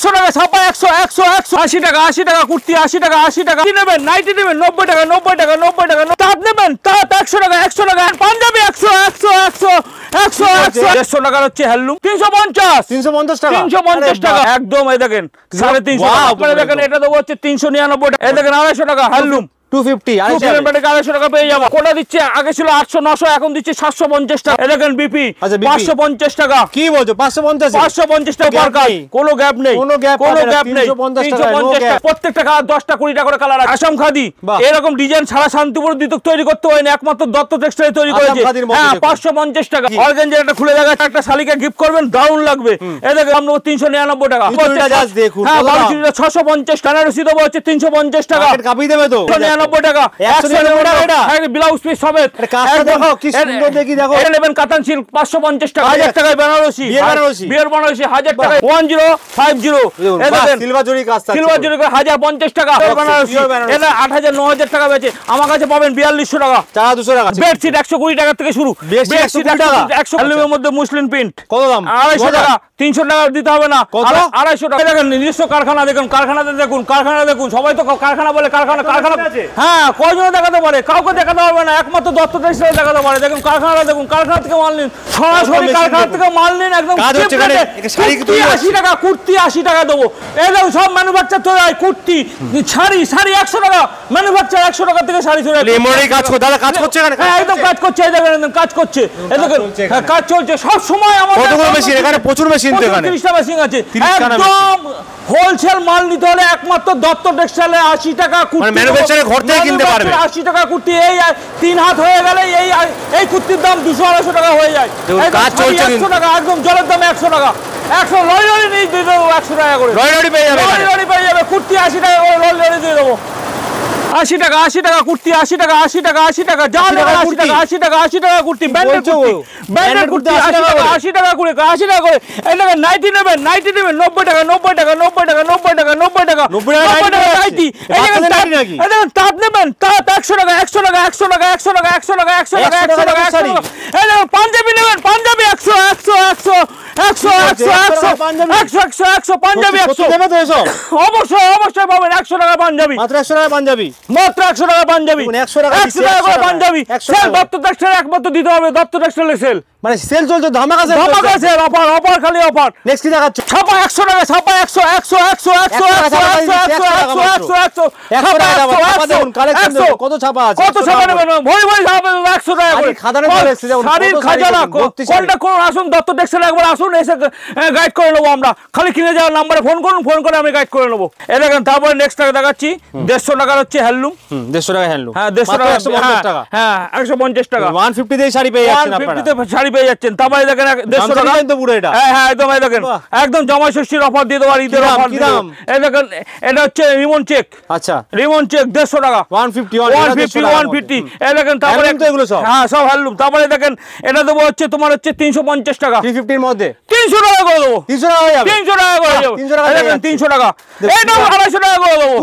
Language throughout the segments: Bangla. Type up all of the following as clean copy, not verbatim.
100 টাকা, ছাপা 100 100 100 80 টাকা 80 টাকা কুর্তি 80 টাকা 80 টাকা কি নেবেন নাইটি নেবেন 90 টাকা 90 টাকা 90 টাকা তাঁত নেবেন তাঁত 100 টাকা 100 টাকা পাঞ্জাবি 100 100 100 100 100 টাকার হচ্ছে হ্যান্ডলুম 350 টাকা 350 টাকা একদম এই দেখেন 350 আপনারা দেখেন এটা দেবো হচ্ছে 399 টাকা এই দেখেন 250 টাকা হ্যান্ডলুম 250 250 টাকা পেয়ে যাবো কোটা দিচ্ছে আগে ছিল 800 900 এখন দিচ্ছে 750 টাকা এই দেখেন বিপি 550 টাকা কি বলছো 550 টাকা পার কাজ কোনো গ্যাপ নেই 350 টাকা প্রত্যেকটা কালার 10টা 20টা করে কালার আছে আসাম খাদি এরকম ডিজাইন ছাড়া শান্তিপুর দিতক তৈরি করতে হয় না একমাত্র দত্ত টেক্সটাইল তৈরি করেছে হ্যাঁ 550 টাকা অর্গানজার একটা খুলে জায়গা একটা শালিকা গিফট করবেন দারুণ লাগবে এই দেখেন আমরা 399 টাকা দেখুন হ্যাঁ 650 টাকা রসিদ দেবো হচ্ছে 350 টাকা কাপি দেবে তো 90 টাকা 199 টাকা এটা ব্লাউজ পিস সমেত কাজটা দেখো কি সুন্দর দেখি দেখো এটা নেবেন কাতান সিল্ক 550 টাকা 1000 টাকায় বেনারসি বিয়ার বেনারসি 1000 টাকায় 1050 এই দেখেন সিলভার জরি কাজ থাকে সিলভার জরি 1050 টাকা বেনারসি এটা 8000 9000 টাকা বেচে আমার কাছে পাবেন 4200 টাকা 4200 টাকা বেডশিট 120 টাকা থেকে শুরু বেডশিট 100 টাকা 100 এর মধ্যে মুসলিম প্রিন্ট কত দাম 250 টাকা 300 টাকা দিতে হবে না 250 টাকা দেখেন নিজস্ব কারখানা দেখুন কারখানাতে দেখুন সবাই তো কারখানা বলে কারখানা হ্যাঁ কয়জন দেখাতে পারে কাউকে দেখাতে পারবে না একমাত্র দত্ত টেক্সটাইল দেখাতে পারে দেখুন কারখানা দেখুন কারখানা থেকে মাল নিন সরাসরি কারখানা থেকে মাল নিন একদম 80 টাকা কুর্তি 80 টাকা দেবো এই দেখুন সব ম্যানুফ্যাকচার তৈরি হয় কুর্তি শাড়ি 100 টাকা ম্যানুফ্যাকচার 100 টাকা থেকে শাড়ি তৈরি হয় এমনই কাজ করে দাদা কাজ করছে এখানে হ্যাঁ একদম কাজ করছে এই দেখেন একদম কাজ করছে এই দেখেন হ্যাঁ কাজ চলছে সব সময় আমাদের কতগুলো মেশিন এখানে প্রচুর মেশিন তো এখানে 30টা মেশিন আছে একদম হোলসেল মাল নিতে হলে একমাত্র দত্ত টেক্সটাইলে 80 টাকা কুর্তি মানে ম্যানুফ্যাকচারের ঘর থেকে কিনতে পারবে 80 টাকা কুর্তি এই 3 হাত হয়ে গেলে এই কুর্তির দাম 200 250 টাকা হয়ে যায় কাজ চলছে 100 টাকা একদম জলের দাম 100 টাকা 100 লরি নিয়ে দিয়ে দেবো 100 টাকা করে লরি পেয়ে যাবে কুর্তি 80 টাকা করে লরি দিয়ে দেবো 80 টাকা কুর্তি 80 টাকা 80 টাকা 80 টাকা যা নেবেন 80 টাকা 80 টাকা 80 টাকা কুর্তি ব্র্যান্ডেড কুর্তি 80 টাকা করে 80 টাকা করে এই দেখেন নাইটি নেবেন 90 টাকা 90 টাকা 90 টাকা 90 টাকা 90 টাকা 90 টাকা নাইটি এই দেখেন তাঁত নেবেন তাঁত 100 টাকা 100 টাকা 100 টাকা 100 টাকা 100 টাকা 100 টাকা 100 টাকা 100 টাকা এই দেখেন পাঞ্জাবি নেবেন পাঞ্জাবি 100 পাঞ্জাবি 100 দেবে তো এসব অবশ্যই পাবেন 100 টাকা পাঞ্জাবি মাত্র 100 টাকা পাঞ্জাবি মাত্র 100 টাকা পাঞ্জাবি 100 টাকা করে পাঞ্জাবি সেল দত্ত টেক্সটাইল একমাত্র দিতে হবে দত্ত টেক্সটাইল সেল মানে সেল চলছে ধামাকা সেল অফার খালি অফার নেক্সট কি দেখাচ্ছ ছাপা 100 টাকা ছাপা 100 কত ছাপা আছে কত ছাপা নেবেন ভই ছাপা 100 টাকা করে খাদানে চলে এসেছে যেমন শাড়ির খাজানা কোনটা কোন আসুন দত্ত টেক্সটাইল একবার আসুন এসে গাইড করে নেবো আমরা খালি কিনে যাওয়ার নম্বরে ফোন করুন ফোন করে আমি গাইড করে নেবো এই দেখেন তারপরে নেক্সট টাকা দেখাচ্ছি 150 টাকার হচ্ছে হ্যান্ডলুম 150 টাকা হ্যান্ডলুম হ্যাঁ 150 টাকা হ্যাঁ 150 টাকা 150 দিয়ে শাড়ি পেয়ে যাচ্ছেন আপনারা 150 শাড়ি পেয়ে যাচ্ছেন তারপরে দেখেন 150 টাকা কিন্তু পুরো এটা হ্যাঁ একদম এই দেখেন একদম জামাই ষষ্ঠীর অফার দিয়ে দেওয়ার ঈদের অফার দিয়ে এই দেখেন এটা হচ্ছে রিমন চেক আচ্ছা রিমন চেক 150 টাকা 150 এই দেখেন তারপরে এগুলো সব হ্যাঁ সব হ্যান্ডলুম তারপরে দেখেন এটা দেবো হচ্ছে তোমার হচ্ছে 350 টাকা 350 এর মধ্যে 300 টাকা করে দেবো 300 টাকা হয়ে যাবে 300 টাকা করে যাবে 300 টাকা এটা 250 টাকা করে দেবো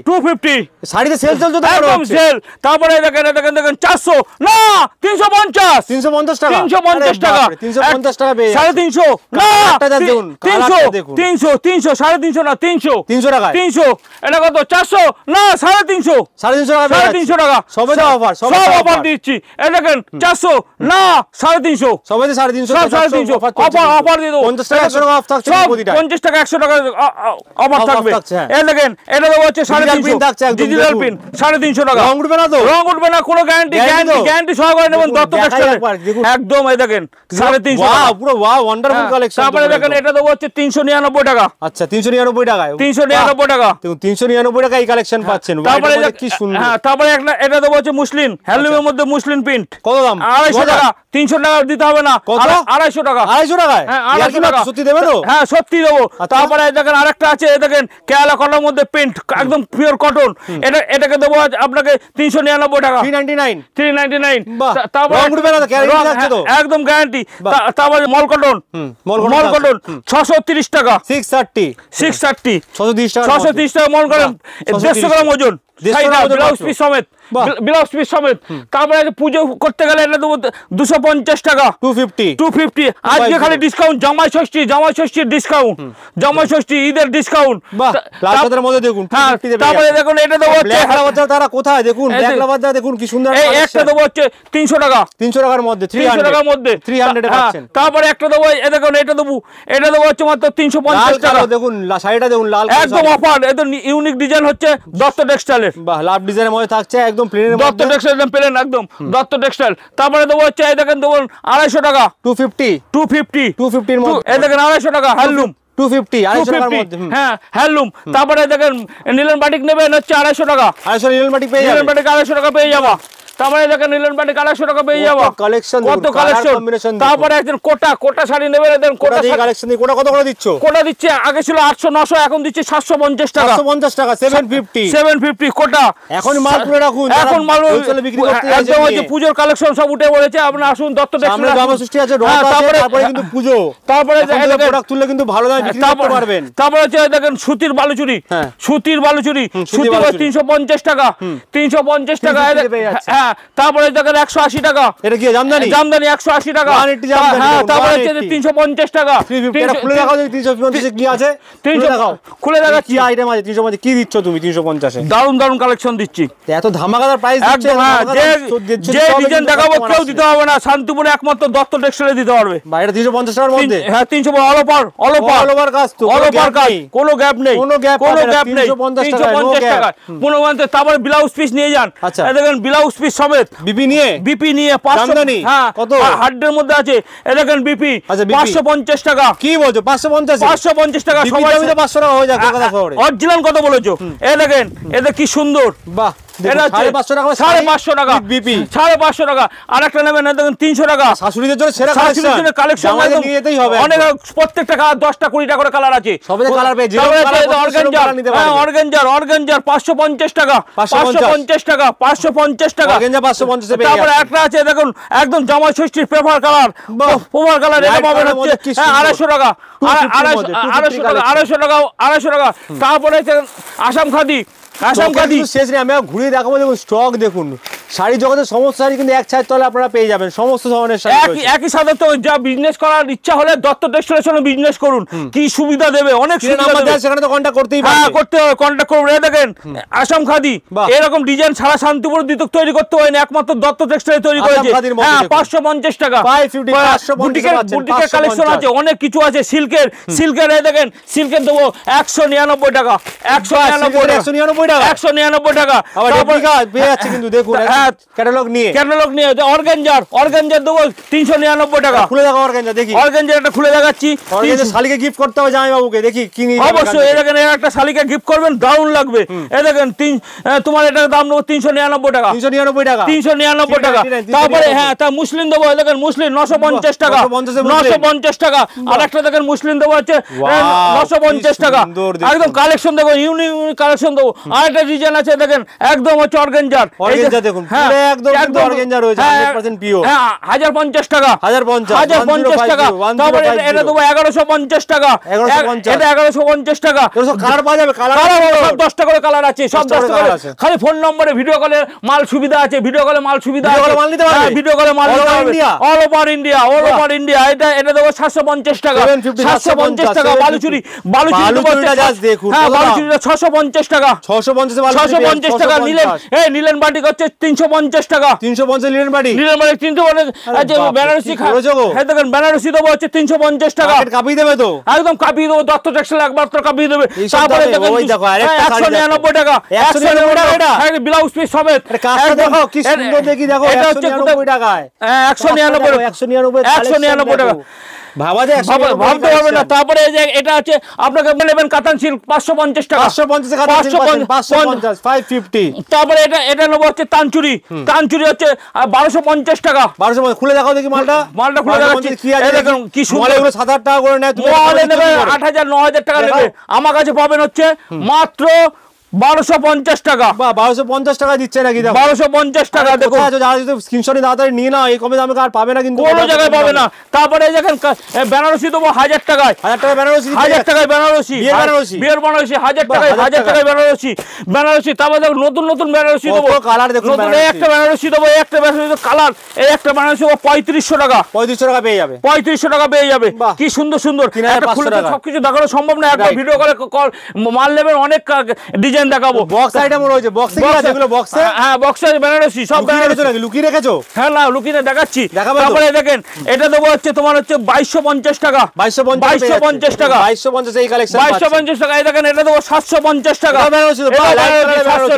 250 শাড়িতে সেল চলছে তো একদম সেল তারপরে দেখেন 400 না 350 টাকা 350 টাকা 350 টাকা পেয়ে 350 না 300 350 না 300 টাকা 300 এটা কত 400 না 350 টাকা 350 টাকা সবে অফার সব অফার দিচ্ছি এই দেখেন 400 না 350 সবে 350 অফার দিয়ে দেবো 50 টাকা 100 টাকা অফ থাকছে প্রতিটা 50 টাকা 100 টাকা অফার থাকবে এই দেখেন এটা দেবো হচ্ছে 350 ডিজিটাল পিন 350 টাকা রং উঠবে না তো রং উঠবে না কোনো গ্যারান্টি সহকারে নেবেন দত্ত টেক্সটাইল একদম এই দেখেন 350 ওয়াও পুরো ওয়াও ওয়ান্ডারফুল কালেকশন তারপরে দেখেন এটা দেবো হচ্ছে 399 টাকা আচ্ছা 399 টাকা 399 টাকা 399 টাকা এই কালেকশন পাচ্ছেন তারপরে কি সুন্দর হ্যাঁ তারপরে এটা দেবো হচ্ছে মুসলিম হ্যান্ডলুমের মধ্যে মুসলিম প্রিন্ট কত দাম 250 টাকা 300 টাকা দিতে হবে না 250 টাকা 250 টাকায় হ্যাঁ 250 টাকা সত্যি দেবে তো হ্যাঁ সত্যি দেবো তারপরে দেখেন আরেকটা আছে দেখেন কেলা কটনের মধ্যে প্রিন্ট একদম পিওর কটন এটাকে দেবো আপনাকে 399 টাকা 399 তারপর রং উঠবে না তো গ্যারান্টি আছে তো একদম গ্যারান্টি তারপর মল কটন 630 টাকা 630 630 টাকা মল কটন 150 গ্রাম ওজন ব্লাউজ পিস সমেত ব্লাউজ পিস সমেত। তারপরে পুজো করতে গেলে এটা দেবো 250 টাকা, 250। আজকে খালি ডিসকাউন্ট, জামাই ষষ্ঠীর ডিসকাউন্ট, জামাই ষষ্ঠী ঈদের ডিসকাউন্ট। মধ্যে দেখুন, তারপরে দেখুন এটা দেবো তারা কোথায় দেখুন, দেখুন কি সুন্দর। একটা দেবো হচ্ছে 300 টাকা, 300 টাকার মধ্যে, 300 টাকার মধ্যে 300 পাচ্ছেন। তারপরে একটা দেবো দেখুন, এটা দেবো হচ্ছে মাত্র 350 টাকা। দেখুন শাড়িটা দেখুন, লাল একদম অফার, একদম ইউনিক ডিজাইন হচ্ছে দত্ত টেক্সটাইলের। বাহ, লাভ ডিজাইনের মধ্যে থাকছে, একদম প্লেনের মধ্যে, দত্ত টেক্সটাইল একদম প্লেন, একদম দত্ত টেক্সটাইল। তারপরে দেবো হচ্ছে এই দেখেন দেবো 250 টাকা, 250 এর মধ্যে এই দেখেন 250 টাকা হ্যান্ডলুম, 250 টাকার মধ্যে। হ্যাঁ হ্যান্ডলুম। তারপরে দেখেন নিলন বাটিক নেবেন হচ্ছে 250 টাকা, 250 নিলন বাটিক পেয়ে যাবেন, নিলন বাটিক 250 টাকা পেয়ে যাবা। তারপরে দেখেন নিলন বাটিক 250 টাকা পেয়ে যাবা, কালেকশন, কত কালেকশন। তারপরে একজন কোটা শাড়ি নেবেন, দেখেন কোটা কালেকশন, কোটা কত করে দিচ্ছ? কোটা দিচ্ছে আগে ছিল 800 900, এখন দিচ্ছে 750 টাকা, 750 টাকা, 750 কোটা। এখন মাল তুলে রাখুন, এখন মাল হোলসেলে বিক্রি করতে যাচ্ছে। একদম হচ্ছে পূজোর কালেকশন সব উঠে পড়েছে, আপনি আসুন দত্ত টেক্সটাইল। সামনে জামা ষষ্ঠী আছে, রথ আছে, তারপরে কিন্তু পূজো, তারপরে প্রোডাক্ট তুললে কিন্তু ভালো দামে বিক্রি করতে পারবেন। তারপরে হচ্ছে দেখেন সুতির বালুচুরি, সুতির বালুচুরি 350 টাকা, 350 টাকা। হ্যাঁ, তারপরে দেখেন 180 টাকা, এটা কি জামদানি? জামদানি 180 টাকা। হ্যাঁ, তারপরে হচ্ছে 350 টাকা। এটা খুলে দেখাও, 350 কি আছে, 300 দেখাও, খুলে দেখা কি আইটেম আছে 350 কি দিচ্ছ তুমি 350 এ? দারুন কালেকশন দিচ্ছি, এত ধামাকাদার প্রাইস দিচ্ছ। যে ডিজাইন দেখাবো কেউ দিতে হবে না, শান্তিপুরে একমাত্র দত্ত টেক্সটাইলে দিতে পারবে। ভাই এটা 350 টাকার মধ্যে। হ্যাঁ 300 অল ওভার কাজ তো, কোনো গ্যাপ নেই, 350 টাকা। তারপরে ব্লাউজ পিস নিয়ে যান, দেখেন ব্লাউজ পিস সমেত, বিপি নিয়ে 500। হ্যাঁ, কত হার্ডের মধ্যে আছে, দেখেন বিপি 550 টাকা। কি বলছো 550 টাকা? সবাই 500 টাকা হয়ে যাক কলকাতা শহরে। অরিজিনাল কত বলেছো? এই দেখেন, এটা কি সুন্দর। বাহ, এটা 550 টাকা, 550 টাকা। আরেকটা নেবেন, দেখেন 300 টাকা। শাশুড়িদের জন্য সেরা কালেকশন নিয়ে যেতেই হবে। অনেক প্রত্যেকটা কালার 10টা 20টা করে কালার আছে, সবই কালার পেয়ে যাবেন। অর্গানজার 550 টাকা, 550 টাকা, 550 টাকা। তারপরে একটা আছে দেখুন, একদম জামাই ষষ্ঠীর পেপার কালার, এটা পাবেন হচ্ছে 250 টাকা, 250 টাকা। তারপরে আসাম খাদি, শেষ নেই, আমি ঘুরিয়ে দেখাবো। দেখুন স্টক দেখুন, শাড়ি জগতের সমস্ত শাড়ি কিন্তু এক ছায়ের তলে আপনারা পেয়ে যাবেন, সমস্ত ধরনের শাড়ি একই সাথে। তো যা বিজনেস করার ইচ্ছা হলে দত্ত টেক্সটাইলের সঙ্গে বিজনেস করুন, কি সুবিধা দেবে, অনেক সুবিধা দেবে, সেখানে তো কন্টাক্ট করতেই পারবেন। হ্যাঁ, করতে হবে, কন্টাক্ট করুন। এই দেখেন আসাম খাদি, এরকম ডিজাইন সারা শান্তিপুর দিতক তৈরি করতে হয় না, একমাত্র দত্ত টেক্সটাইল তৈরি করেছে। হ্যাঁ, 550 টাকা। বুটিকের কালেকশন আছে, অনেক কিছু আছে। সিল্কের এই দেখেন, সিল্কের দেবো 199 টাকা, 199 টাকা। পেয়ে যাচ্ছে কিন্তু দেখুন ক্যাটালগ নিয়ে অর্গানজার দেবো 399 টাকা। খুলে দেখো অর্গানজা, দেখি অর্গানজার একটা খুলে দেখাচ্ছি। শালিকে গিফট করতে হবে জামাই বাবুকে, দেখি কি নিয়ে অবশ্যই। এই দেখেন, একটা শালিকে গিফট করবেন, দারুণ লাগবে। এই দেখেন তোমার এটার দাম নেবো 399 টাকা, 399 টাকা। তারপরে হ্যাঁ, তা মুসলিম দেবো, দেখেন মুসলিম 950 টাকা, 950 টাকা। আর একটা দেখেন মুসলিম দেবো হচ্ছে 950 টাকা। একদম কালেকশন দেবো, ইউনিক কালেকশন দেবো। আর একটা ডিজাইন আছে দেখেন, একদম হচ্ছে অর্গানজার, দেখুন একদম অর্গানজা রয়েছে 100% পিওর। হ্যাঁ, 1050 টাকা, 1050 টাকা। তারপরে এটা দেবো 1150 টাকা, এটা 1150 টাকা। কালার পাওয়া যাবে, কালার সব 10টা করে কালার আছে, সব 10টা করে। খালি ফোন নম্বরে ভিডিও কলে মাল সুবিধা আছে, ভিডিও কলে মাল সুবিধা আছে, ভিডিও কলে মাল নিতে পারবে অল ওভার ইন্ডিয়া। এটা দেবো 750 টাকা, 750 টাকা। বালুচুরি দেখুন, হ্যাঁ, বালুচুরিটা 650 টাকা, 650 টাকা। নিলেন বাটিক হচ্ছে 350 টাকা, 350 নিলেন বাটিক 350। বেনারসি দেখেন, বেনারসি দেবো হচ্ছে 350 টাকা। কাপিয়ে দেবে তো, একদম কাপিয়ে দেবো, দত্ত টেক্সটাইল একমাত্র কাপিয়ে দেবে। তারপরে দেখেন 199 টাকা, 199 টাকা ব্লাউজ পিস সমেত। দেখো কি সুন্দর, দেখি দেখো, এটা হচ্ছে 199 টাকায়, 199 টাকা। ভাবতে পারবে না। তারপরে এটা আছে আপনাকে নেবেন কাতান সিল্ক 550 টাকা, 550। তারপরে এটা নেবো হচ্ছে তানচুরি হচ্ছে 1250 টাকা। 1250 খুলে দেখাও দেখি, মালটা খুলে দেখাচ্ছি। কি সুন্দর, 7,000 টাকা করে নেয়, 8,000 9,000 টাকা নেবে। আমার কাছে পাবেন হচ্ছে মাত্র 1250 টাকা। বা 1250 টাকা দিচ্ছে নাকি? 1250 টাকা। দেখো যারা যদি স্ক্রিনশট তাড়াতাড়ি নিয়ে নাও, এই কমে দামে আর পাবে না কিন্তু, কোনো জায়গায় পাবে না। তারপরে দেখেন বেনারসি দেবো 1000 টাকায়। 1000 টাকা বেনারসি, 1000 টাকায় বেনারসি, বিয়ের বেনারসি, বিয়ের বেনারসি 1000 টাকায়, 1000 টাকায় বেনারসি, বেনারসি। তারপরে দেখো নতুন নতুন বেনারসি দেবো, কালার দেখুন, নতুন একটা বেনারসি দেবো, একটা বেনারসি কালার, এই একটা বেনারসি 3500 টাকা। 3500 টাকা পেয়ে যাবে, 3500 টাকা পেয়ে যাবে। কি সুন্দর সুন্দর, একটা খুলে তো সবকিছু দেখানো সম্ভব না, একবার ভিডিও করে মাল নেবেন, অনেক ডিজাইন দেখাবো। বক্স আইটেম রয়েছে, বক্সে কি আছে এগুলো? বক্সে, হ্যাঁ বক্সে বেনারসি সব বেনারসি নাকি লুকিয়ে রেখেছো? হ্যাঁ না লুকিয়ে দেখাচ্ছি। দেখাবো তো। তারপরে দেখেন এটা দেবো হচ্ছে তোমার হচ্ছে 2250 টাকা। 2250 টাকা, 2250 এই কালেকশন, 2250 টাকা। এই দেখেন এটা দেবো 750 টাকা। বেনারসি,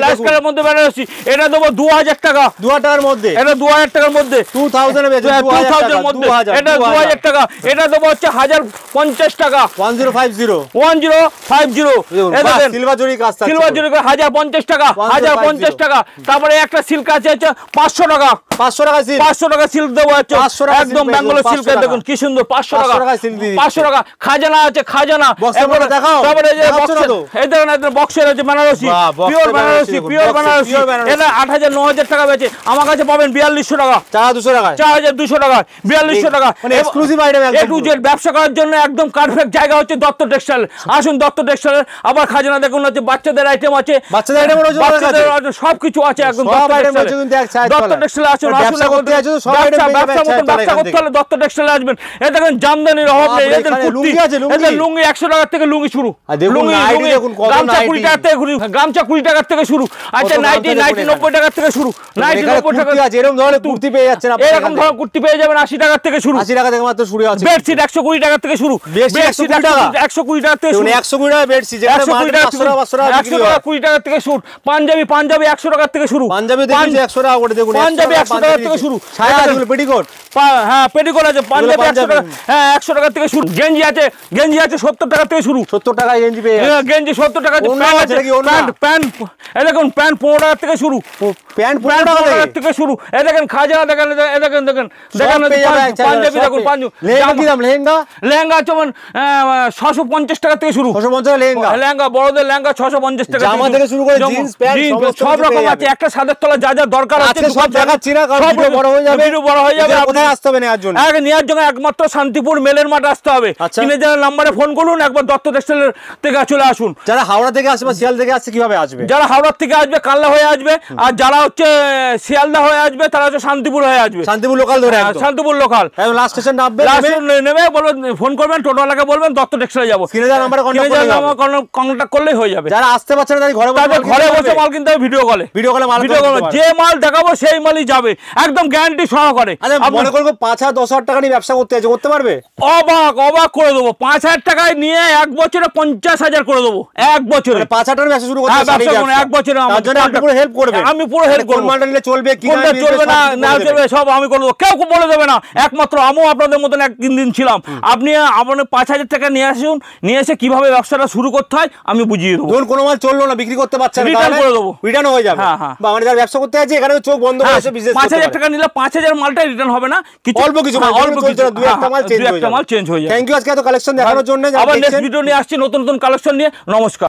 লাইট কালারের মধ্যে বেনারসি, এটা দেবো 2000 টাকা। 2000 টাকার মধ্যে, এটা 2000 টাকার মধ্যে, 2000 এর মধ্যে, 2000 এর মধ্যে, এটা 2000 টাকা। এটা দেবো হচ্ছে 1050 টাকা। 1050, 1050। এই দেখেন সিলভার জরি কাজ থাকছে, সিলভার জরি 1050 টাকা, 1050 টাকা। তারপরে একটা সিল্ক আছে হচ্ছে 500 টাকা। 500 টাকা সিল্ক, 500 টাকা সিল্ক দেবো হচ্ছে 500 টাকা একদম silk ব্যাঙ্গালোর 500 সিল্ক। টাকা। দেখুন কি সুন্দর, 500 টাকা, 500 টাকা silk দিয়ে দিচ্ছে। 500 টাকা। খাজানা আছে, খাজানা বক্সের মধ্যে দেখাও, তারপরে এই যে দেখাচ্ছ না বক্সের, তো? এই দেখেন এই বক্সের আছে বেনারসি, বাহ, box পিওর এর বেনারসি, দেখুন, পিওর box এর বেনারসি। pure বেনারসি। এটা 8000 9000 টাকা বেচে, আমার কাছে পাবেন 4200 টাকা, 4200 টাকায়, 4200 টাকা, 4200 টাকা। মানে exclusive item A to Z ব্যবসা করার জন্য একদম পারফেক্ট জায়গা হচ্ছে দত্ত টেক্সটাইল। আসুন দত্ত টেক্সটাইল। আবার খাজানা দেখুন হচ্ছে বাচ্চাদের আইটেম আছে, বাচ্চাদের আইটেম রয়েছে, বাচ্চাদের সবকিছু আছে একদম সব দত্ত আইটেম টেক্সটাইলে। রয়েছে কিন্তু এক সাইড দত্ত টেক্সটাইলে আসুন, আসুন ব্যবসা করতে আছে তো সব আইটেম পেয়ে যাবে এক সাইড, ব্যবসা করতে হলে দত্ত টেক্সটাইলে আসবেন। এই দেখেন জামদানির অভাব নেই, এদের কুর্তি, লুঙ্গি আছে, এদের লুঙ্গি 100 টাকা থেকে লুঙ্গি শুরু, আর দেখুন লুঙ্গি নাইটি লুঙ্গি দেখুন কত গামছা 20 নাইটি, টাকা থেকে শুরু, গামছা 20 টাকা থেকে শুরু। আচ্ছা নাইটি, নাইটি 90 টাকা থেকে শুরু, নাইটি 90 টাকা আছে, এরকম ধরনের কুর্তি পেয়ে যাচ্ছেন আপনি, এরকম ধরনের কুর্তি পেয়ে যাবেন 80 টাকা থেকে শুরু, 80 টাকা থেকে মাত্র শুরু আছে। বেডশিট 120 টাকা থেকে শুরু, বেডশিট 120 টাকা, 120 টাকা থেকে শুরু, 120 টাকা বেডশিট, যেখানে 120 মার্কেটে 500 টাকা 500 টাকা বিক্রি হয়। 20 টাকা থেকে শুরু। পাঞ্জাবি, পাঞ্জাবি 100 টাকা থেকে শুরু, পাঞ্জাবি দেখুন 100 টাকা করে, দেখুন পাঞ্জাবি 100 টাকা থেকে শুরু। ছায়া আছে, পেটিকোট, হ্যাঁ পেটিকোট আছে, পাঞ্জাবি 100 টাকা, হ্যাঁ 100 টাকা থেকে শুরু। গেঞ্জি আছে, গেঞ্জি আছে 70 টাকা থেকে শুরু, 70 টাকায় গেঞ্জি পেয়ে যাচ্ছে। গেঞ্জি 70 টাকা। ওড়না আছে নাকি ওড়না? প্যান্ট এই দেখুন, প্যান্ট 15 টাকা থেকে শুরু, প্যান্ট 15 15 টাকা টাকা থেকে শুরু। এই দেখেন খাজানা দেখেন, এই দেখেন দেখেন দেখেন পাঞ্জাবি দেখুন, লেহেঙ্গা কি দাম? লেহেঙ্গা, লেহেঙ্গা যেমন 650 টাকা থেকে শুরু, 650 লেহেঙ্গা, লেহেঙ্গা বড়দের লেহেঙ্গা 650 টাকা জামা থেকে শুরু করে জিন্স প্যান্ট সমস্ত সব কিছু রকম পেয়ে আছে। যাবেন। একটা সাদের তলা যা যা দরকার আছে আজকে সব দেখাচ্ছি না, কারণ ভিডিও বড় হয়ে যাবে, ভিডিও বড় হয়ে যাবে। কোথায় আসতে হবে নেওয়ার জন্য? আগে নেওয়ার জন্য একমাত্র শান্তিপুর মেলের মাঠে আসতে হবে। আচ্ছা। কিনে যাওয়ার নাম্বারে ফোন করুন, একবার দত্ত টেক্সটাইলের থেকে চলে আসুন। যারা হাওড়া থেকে আসবে বা শিয়াল থেকে আসছে কিভাবে আসবে? যারা হাওড়ার থেকে আসবে কাল্লা হয়ে আসবে, আর যারা হচ্ছে শিয়ালদা হয়ে আসবে তারা হচ্ছে শান্তিপুর হয়ে আসবে। শান্তিপুর লোকাল ধরে একদম, শান্তিপুর লোকাল লাস্ট স্টেশন নামবে, নেমে বলবেন, ফোন করবেন, টোটোওয়ালাকে বলবেন দত্ত টেক্সটাইলে যাবো, কিনে যাওয়ার নাম্বারে কন্ট্যাক্ট করলেই হয়ে যাবে। যারা আসতে পারছে না তাদের ঘরে ঘরে বসে মাল কিনতে হবে, ভিডিও কলে, ভিডিও কলে মাল ভিডিও কলে যে মাল দেখাবো সেই মালই যাবে, একদম গ্যারান্টি সহকারে। মনে করবো 5,000 10,000 টাকা নিয়ে ব্যবসা করতে আছে, করতে পারবে? অবাক অবাক করে দেবো। 5,000 টাকায় নিয়ে 1 বছরে 50,000 করে দেবো, 1 বছরে 5,000 টাকা ব্যবসা শুরু করতে হ্যাঁ, ব্যবসা করুন 1 বছরে। তার জন্য আপনি পুরো হেল্প করবেন, আমি পুরো হেল্প কোন করবো, মালটা নিলে চলবে কি কোনটা চলবে না না চলবে সব আমি করে দেবো, কেউ বলে দেবে না। একমাত্র আমিও আপনাদের মতন একদিন ছিলাম। আপনি আপনার 5,000 টাকা নিয়ে আসুন, নিয়ে এসে কিভাবে ব্যবসাটা শুরু করতে হয় আমি বুঝিয়ে দেবো। ধরুন কোনো মাল চললো না, বিক্রি করতে পারছে না, রিটার্ন করে দেবো, রিটার্ন হয়ে যাবে। হ্যাঁ, হ্যাঁ। বা মানে যারা ব্যবসা করতে আছে এখানে চোখ বন্ধ করে এসে বিজনেস করতে 5,000 পারে। টাকা নিলে 5,000 মালটাই রিটার্ন হবে না, কিছু অল্প কিছু মাল, অল্প কিছু দুই একটা মাল চেঞ্জ হয়ে যাবে। চেঞ্জ হয়ে যাবে। থ্যাংক ইউ আজকে এত কালেকশন দেখানোর জন্য। আবার নেক্সট ভিডিও নিয়ে আসছি নতুন নতুন কালেকশন নিয়ে। নমস্কার।